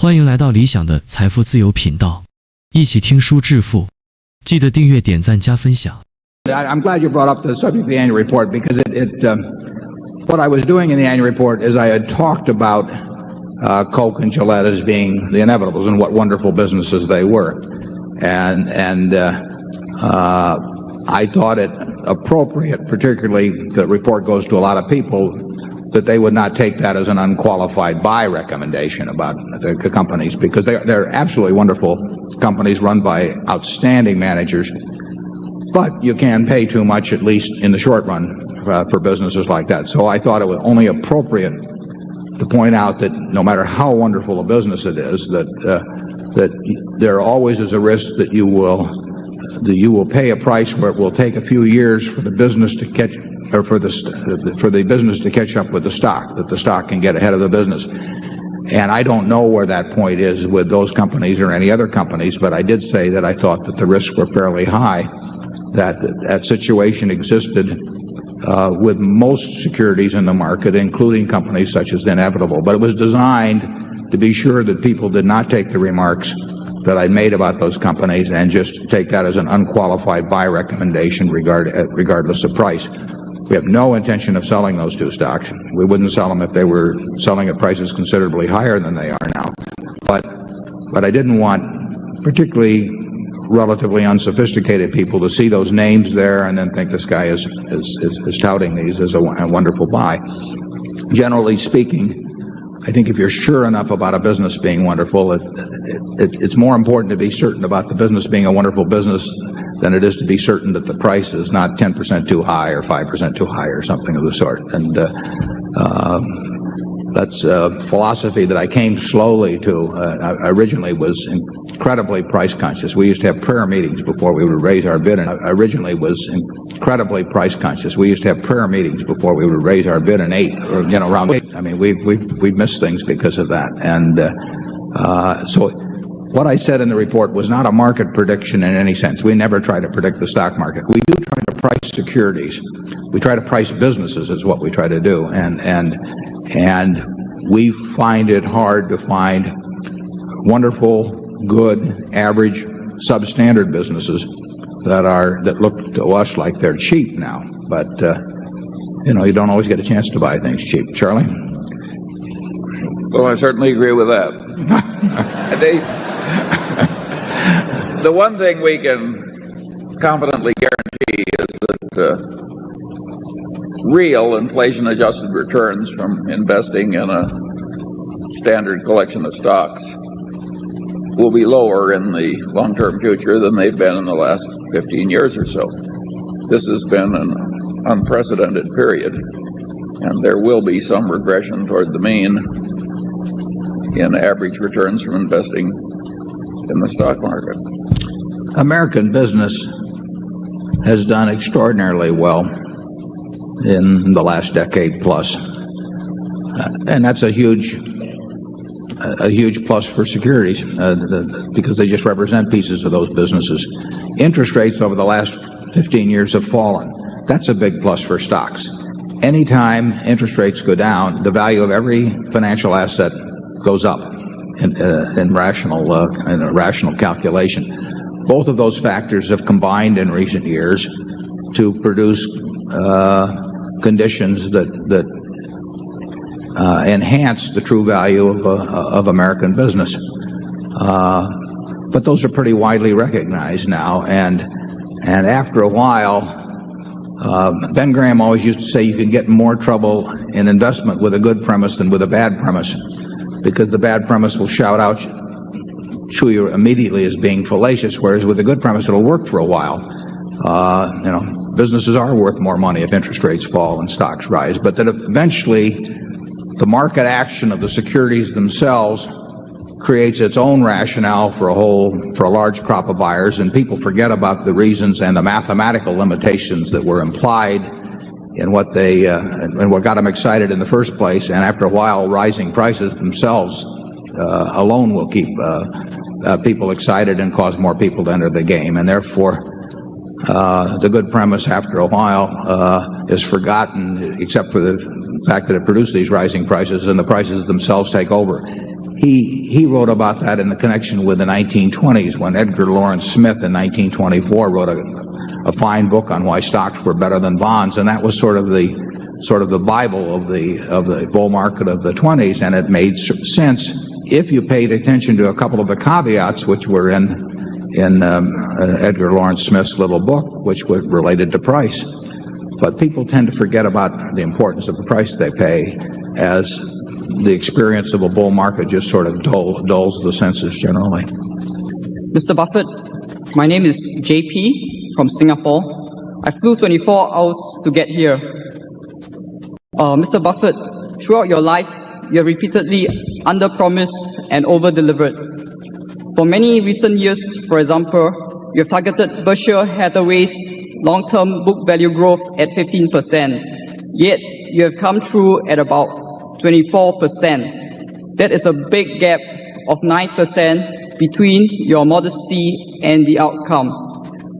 欢迎来到理想的财富自由频道，一起听书致富。记得订阅、点赞、加分享。 I'm glad you brought up the subject of the annual report because what I was doing in the annual report is I had talked about Coke and Gillette as being the inevitables and what wonderful businesses they were, and I thought it appropriate, particularly the report goes to a lot of people, that they would not take that as an unqualified buy recommendation about the companies, because they're absolutely wonderful companies run by outstanding managers. But you can pay too much, at least in the short run, for businesses like that. So I thought it was only appropriate to point out that no matter how wonderful a business it is, that there always is a risk that you will pay a price where it will take a few years for the business to catch, or for the business to catch up with the stock, that the stock can get ahead of the business. And I don't know where that point is with those companies or any other companies, but I did say that I thought that the risks were fairly high, that situation existed with most securities in the market, including companies such as Inevitable. But it was designed to be sure that people did not take the remarks that I made about those companies and just take that as an unqualified buy recommendation regardless of price. We have no intention of selling those two stocks. We wouldn't sell them if they were selling at prices considerably higher than they are now. But I didn't want particularly relatively unsophisticated people to see those names there and then think this guy is touting these as a wonderful buy. Generally speaking, I think if you're sure enough about a business being wonderful, it's more important to be certain about the business being a wonderful business than it is to be certain that the price is not 10% too high or 5% too high or something of the sort. And that's a philosophy that I came slowly to. I originally was incredibly price conscious. We used to have prayer meetings before we would raise our bid, and I originally was incredibly price conscious. We used to have prayer meetings before we would raise our bid an 8, or around 8. I mean, we've missed things because of that. And so what I said in the report was not a market prediction in any sense. We never try to predict the stock market. We do try to price securities. We try to price businesses is what we try to do. And we find it hard to find wonderful, good, average, substandard businesses that look to us like they're cheap now. But you don't always get a chance to buy things cheap. Charlie? Well, I certainly agree with that. The one thing we can confidently guarantee is that real inflation-adjusted returns from investing in a standard collection of stocks will be lower in the long-term future than they've been in the last 15 years or so. This has been an unprecedented period, and there will be some regression toward the mean in average returns from investing in the stock market. American business has done extraordinarily well in the last decade plus, and that's a huge plus for securities because they just represent pieces of those businesses. Interest rates over the last 15 years have fallen. That's a big plus for stocks. Anytime interest rates go down, the value of every financial asset goes up in rational calculation. Both of those factors have combined in recent years to produce conditions that enhance the true value of American business. But those are pretty widely recognized now, and after a while, Ben Graham always used to say you can get in more trouble in investment with a good premise than with a bad premise, because the bad premise will shout out to you immediately as being fallacious, whereas with a good premise it'll work for a while. Businesses are worth more money if interest rates fall and stocks rise, but that eventually the market action of the securities themselves creates its own rationale for a large crop of buyers, and people forget about the reasons and the mathematical limitations that were implied in what got them excited in the first place. And after a while, rising prices themselves alone will keep people excited and cause more people to enter the game, and therefore the good premise after a while is forgotten, except for the fact that it produced these rising prices, and the prices themselves take over. he wrote about that in the connection with the 1920s when Edgar Lawrence Smith in 1924 wrote a fine book on why stocks were better than bonds, and that was sort of the Bible of the bull market of the 20s, and it made sense if you paid attention to a couple of the caveats which were in Edgar Lawrence Smith's little book, which were related to price. But people tend to forget about the importance of the price they pay, as the experience of a bull market just sort of dulls the senses generally. Mr. Buffett, my name is JP from Singapore. I flew 24 hours to get here. Mr. Buffett, throughout your life, you have repeatedly under-promised and over-delivered. For many recent years, for example, you have targeted Berkshire Hathaway's long-term book value growth at 15%, yet you have come through at about 24%. That is a big gap of 9% between your modesty and the outcome.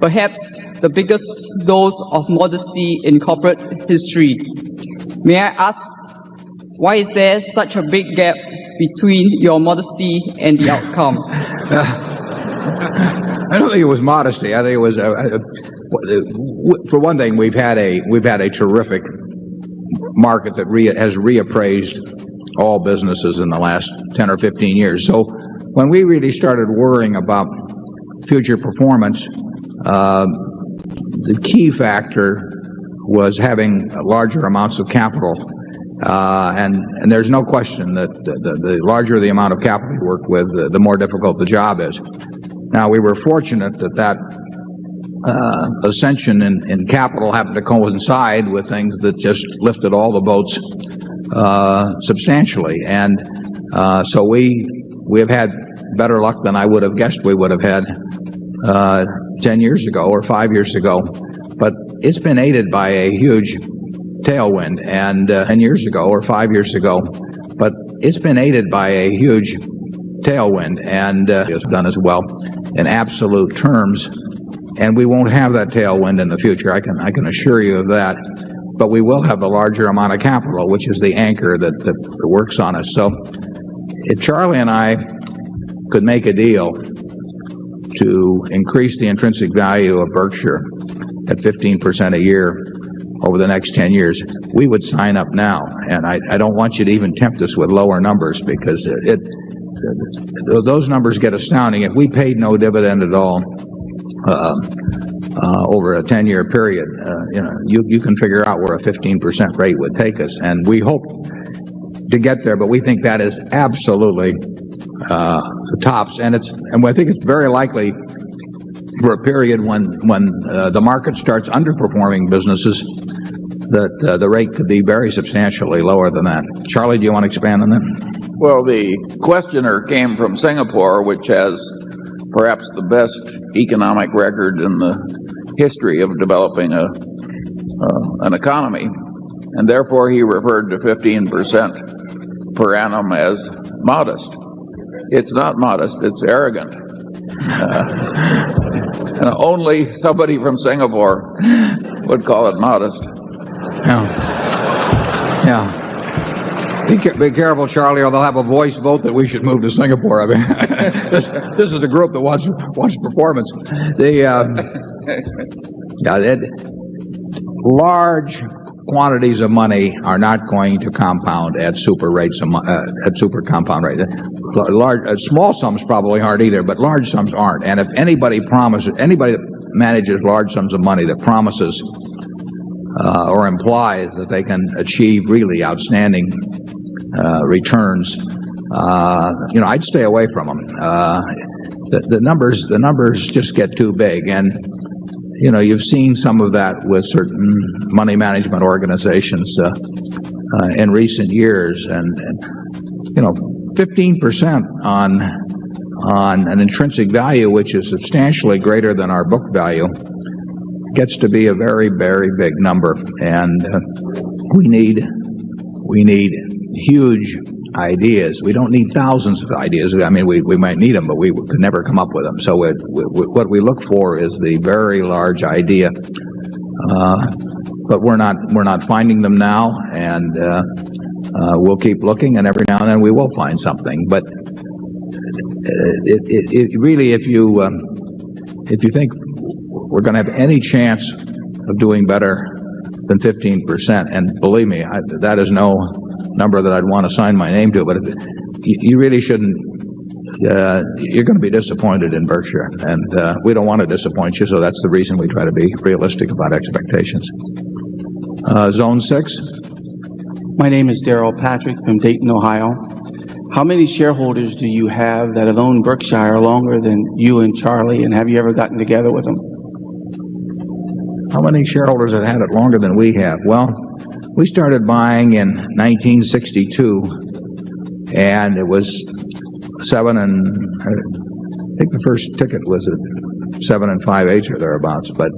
Perhaps the biggest dose of modesty in corporate history. May I ask, why is there such a big gap between your modesty and the outcome? I don't think it was modesty. I think it was, for one thing, we've had a terrific market that has reappraised all businesses in the last 10 or 15 years. So when we really started worrying about future performance, the key factor was having larger amounts of capital. And there's no question that the larger the amount of capital you work with, the more difficult the job is. Now, we were fortunate that ascension in capital happened to coincide with things that just lifted all the boats substantially. And so we have had better luck than I would have guessed we would have had 10 years ago or 5 years ago. But it's been aided by a huge tailwind, and 10 years ago or 5 years ago. But it's been aided by a huge tailwind, and it's done as well in absolute terms. And we won't have that tailwind in the future. I can assure you of that. But we will have the larger amount of capital, which is the anchor that works on us. So if Charlie and I could make a deal to increase the intrinsic value of Berkshire at 15% a year over the next 10 years, we would sign up now. And I don't want you to even tempt us with lower numbers, because those numbers get astounding. If we paid no dividend at all over a 10-year period, you can figure out where a 15% rate would take us. And we hope to get there, but we think that is absolutely the tops. And I think it's very likely for a period when the market starts underperforming businesses, that the rate could be very substantially lower than that. Charlie, do you want to expand on that? Well, the questioner came from Singapore, which has perhaps the best economic record in the history of developing an economy, and therefore he referred to 15% per annum as modest. It's not modest, it's arrogant. And only somebody from Singapore would call it modest. Yeah. Be careful, Charlie, or they'll have a voice vote that we should move to Singapore. I mean, this is the group that wants performance. Large quantities of money are not going to compound at super rates, at super compound rates. Small sums probably aren't either, but large sums aren't. And if anybody that manages large sums of money that promises or implies that they can achieve really outstanding returns, I'd stay away from them. The numbers just get too big, and you've seen some of that with certain money management organizations in recent years, and 15% on an intrinsic value which is substantially greater than our book value gets to be a very, very big number. And we need huge ideas. We don't need thousands of ideas. I mean, we might need them, but we could never come up with them. So what we look for is the very large idea, but we're not finding them now. And We'll keep looking, and every now and then we will find something. But it really, if you think we're going to have any chance of doing better than 15%, and believe me, that is no number that I'd want to sign my name to, but you really shouldn't. You're going to be disappointed in Berkshire, and we don't want to disappoint you, so that's the reason we try to be realistic about expectations. Zone 6. My name is Darrell Patrick from Dayton, Ohio. How many shareholders do you have that have owned Berkshire longer than you and Charlie, and have you ever gotten together with them? How many shareholders have had it longer than we have? Well, we started buying in 1962, and it was I think the first ticket was at 7 5/8 or thereabouts, but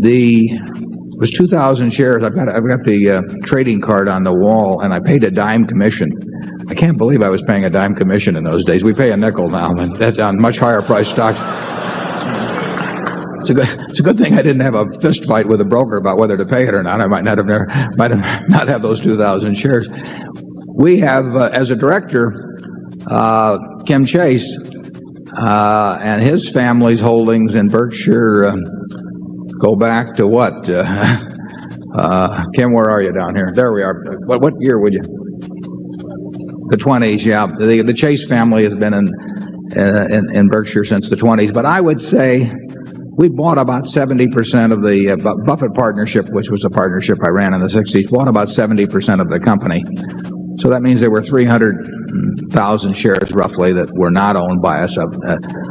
it was 2,000 shares. I've got the trading card on the wall, and I paid a dime commission. I can't believe I was paying a dime commission in those days. We pay a nickel now, and that's on much higher price stocks. It's a good thing I didn't have a fist fight with a broker about whether to pay it or not. I might not have those 2,000 shares. We have, as a director, Kim Chase, and his family's holdings in Berkshire go back to what? Kim, where are you down here? There we are. What year would you? The 20s, yeah. The Chase family has been in Berkshire since the 20s. But I would say we bought about 70% of the Buffett partnership, which was a partnership I ran in the 60s, bought about 70% of the company. So that means there were 300,000 shares roughly that were not owned by us.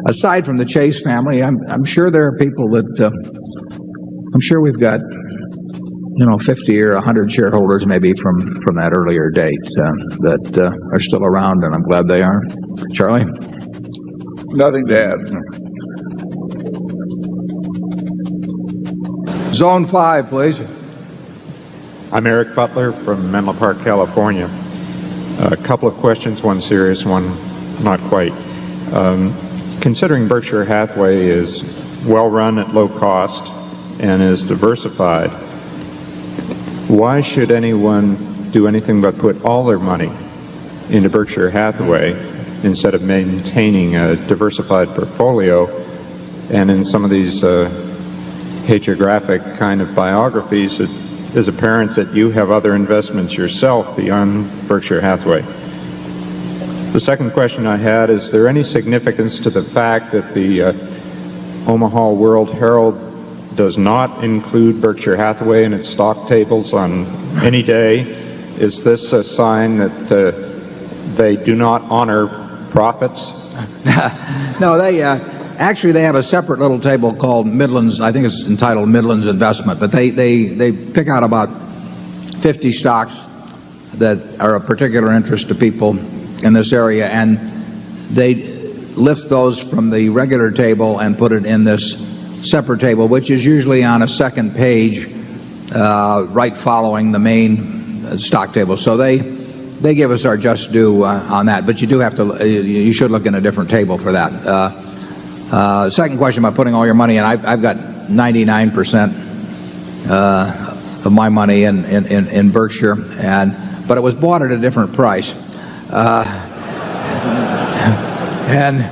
Aside from the Chase family, I'm sure there are people that I'm sure we've got 50 or 100 shareholders maybe from that earlier date that are still around, and I'm glad they are. Charlie? Nothing to add. Zone 5, please. I'm Eric Butler from Menlo Park, California. A couple of questions, one serious, one not quite. Considering Berkshire Hathaway is well run at low cost and is diversified, why should anyone do anything but put all their money into Berkshire Hathaway instead of maintaining a diversified portfolio? And in some of these hagiographic kind of biographies, it is apparent that you have other investments yourself beyond Berkshire Hathaway. The second question I had, is there any significance to the fact that the Omaha World Herald does not include Berkshire Hathaway in its stock tables on any day? Is this a sign that they do not honor profits? No, they actually they have a separate little table called Midlands. I think it's entitled Midlands Investment, but they pick out about 50 stocks that are of particular interest to people in this area, and they lift those from the regular table and put it in this separate table, which is usually on a second page right following the main stock table. So they give us our just due on that, but you do have to, you should look in a different table for that. Second question about putting all your money in, I've got 99% of my money in Berkshire, but it was bought at a different price. And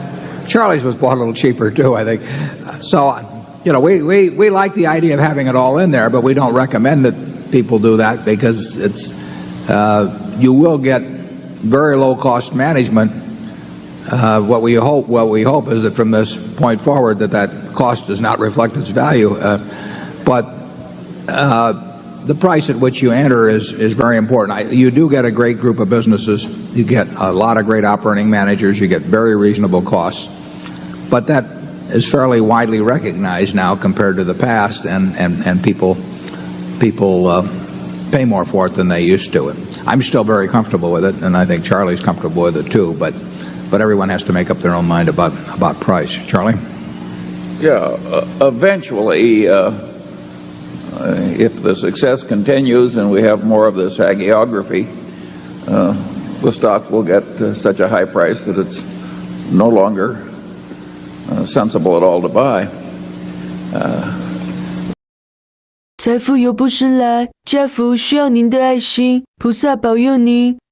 Charlie's was bought a little cheaper too, I think. So, we like the idea of having it all in there, but we don't recommend that people do that, because it's you will get very low cost management. What we hope is that from this point forward that cost does not reflect its value, but the price at which you enter is very important. You do get a great group of businesses. You get a lot of great operating managers. You get very reasonable costs, but that is fairly widely recognized now compared to the past, and people pay more for it than they used to. I'm still very comfortable with it, and I think Charlie's comfortable with it too, but everyone has to make up their own mind about price. Charlie? Yeah, eventually, if the success continues and we have more of this hagiography, the stock will get such a high price that it's no longer sensible at all to buy. 财富由不是来，家福需要您的爱心，菩萨保佑您。